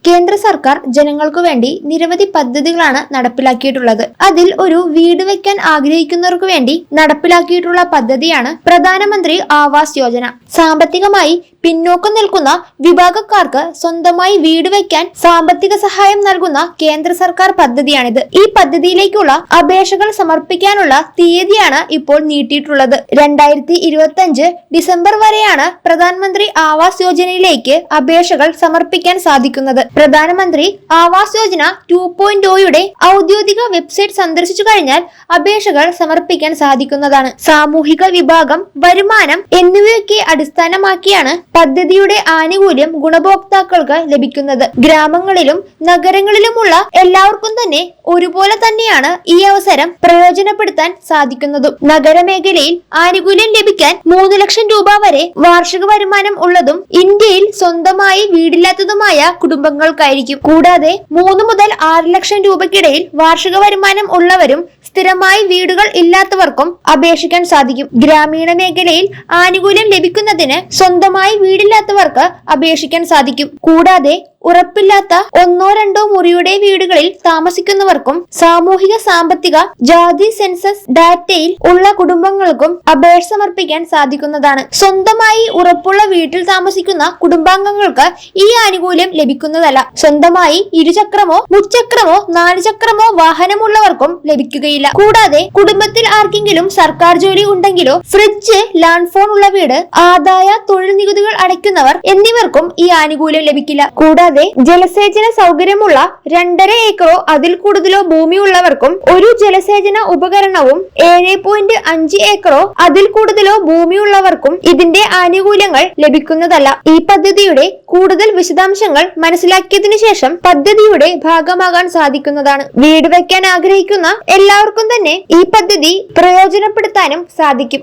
കേന്ദ്ര സർക്കാർ ജനങ്ങൾക്കു വേണ്ടി നിരവധി പദ്ധതികളാണ് നടപ്പിലാക്കിയിട്ടുള്ളത്. അതിൽ ഒരു വീട് വെക്കാൻ ആഗ്രഹിക്കുന്നവർക്ക് വേണ്ടി നടപ്പിലാക്കിയിട്ടുള്ള പദ്ധതിയാണ് പ്രധാനമന്ത്രി ആവാസ് യോജന. സാമ്പത്തികമായി പിന്നോക്കം നിൽക്കുന്ന വിഭാഗക്കാർക്ക് സ്വന്തമായി വീട് വെക്കാൻ സാമ്പത്തിക സഹായം നൽകുന്ന കേന്ദ്ര സർക്കാർ പദ്ധതിയാണിത്. ഈ പദ്ധതിയിലേക്കുള്ള അപേക്ഷകൾ സമർപ്പിക്കാനുള്ള തീയതിയാണ് ഇപ്പോൾ നീട്ടിയിട്ടുള്ളത്. 2025 ഡിസംബർ വരെയാണ് പ്രധാനമന്ത്രി ആവാസ് യോജനയിലേക്ക് അപേക്ഷകൾ സമർപ്പിക്കാൻ സാധിക്കുന്നത്. പ്രധാനമന്ത്രി ആവാസ് യോജന 2.0യുടെ ഔദ്യോഗിക വെബ്സൈറ്റ് സന്ദർശിച്ചു കഴിഞ്ഞാൽ അപേക്ഷകൾ സമർപ്പിക്കാൻ സാധിക്കുന്നതാണ്. സാമൂഹിക വിഭാഗം, വരുമാനം എന്നിവയൊക്കെ അടിസ്ഥാനമാക്കിയാണ് പദ്ധതിയുടെ ആനുകൂല്യം ഗുണഭോക്താക്കൾക്ക് ലഭിക്കുന്നത്. ഗ്രാമങ്ങളിലും നഗരങ്ങളിലുമുള്ള എല്ലാവർക്കും തന്നെ ഒരുപോലെ തന്നെയാണ് ഈ അവസരം പ്രയോജനപ്പെടുത്താൻ സാധിക്കുന്നതും. നഗരമേഖലയിൽ ആനുകൂല്യം ലഭിക്കാൻ 3 ലക്ഷം രൂപ വരെ വാർഷിക വരുമാനം ഉള്ളതും ഇന്ത്യയിൽ സ്വന്തമായി വീടില്ലാത്തതുമായ കുടുംബങ്ങൾക്കായിരിക്കും. കൂടാതെ 3 മുതൽ 6 ലക്ഷം രൂപയ്ക്കിടയിൽ വാർഷിക വരുമാനം ഉള്ളവരും സ്ഥിരമായി വീടുകൾ ഇല്ലാത്തവർക്കും അപേക്ഷിക്കാൻ സാധിക്കും. ഗ്രാമീണ മേഖലയിൽ ആനുകൂല്യം ലഭിക്കുന്നതിന് സ്വന്തമായി വീടില്ലാത്തവർക്ക് അപേക്ഷിക്കാൻ സാധിക്കും. കൂടാതെ ഉറപ്പില്ലാത്ത 1-2 മുറിയുടെ വീടുകളിൽ താമസിക്കുന്നവർക്കും സാമൂഹിക സാമ്പത്തിക ജാതി സെൻസസ് ഡാറ്റയിൽ ഉള്ള കുടുംബങ്ങൾക്കും അപേക്ഷ സമർപ്പിക്കാൻ സാധിക്കുന്നതാണ്. സ്വന്തമായി ഉറപ്പുള്ള വീട്ടിൽ താമസിക്കുന്ന കുടുംബാംഗങ്ങൾക്ക് ഈ ആനുകൂല്യം ലഭിക്കുന്നതല്ല. സ്വന്തമായി ഇരുചക്രമോ മുച്ചക്രമോ 4 ചക്രമോ വാഹനമുള്ളവർക്കും ലഭിക്കുകയില്ല. കൂടാതെ കുടുംബത്തിൽ ആർക്കെങ്കിലും സർക്കാർ ജോലി ഉണ്ടെങ്കിലോ ഫ്രിഡ്ജ്, ലാൻഡ് ഫോൺ ഉള്ള വീട്, ആദായ തൊഴിൽ നികുതികൾ അടയ്ക്കുന്നവർ എന്നിവർക്കും ഈ ആനുകൂല്യം ലഭിക്കില്ല. കൂടാതെ ജലസേചന സൗകര്യമുള്ള 2.5 ഏക്കറോ അതിൽ കൂടുതലോ ഭൂമിയുള്ളവർക്കും ഒരു ജലസേചന ഉപകരണവും 7.5 ഏക്കറോ അതിൽ കൂടുതലോ ഭൂമിയുള്ളവർക്കും ഇതിന്റെ ആനുകൂല്യങ്ങൾ ലഭിക്കുന്നതല്ല. ഈ പദ്ധതിയുടെ കൂടുതൽ വിശദാംശങ്ങൾ മനസ്സിലാക്കിയതിനു ശേഷം പദ്ധതിയുടെ ഭാഗമാകാൻ സാധിക്കുന്നതാണ്. വീട് വെക്കാൻ ആഗ്രഹിക്കുന്ന എല്ലാവർക്കും തന്നെ ഈ പദ്ധതി പ്രയോജനപ്പെടുത്താനും സാധിക്കും.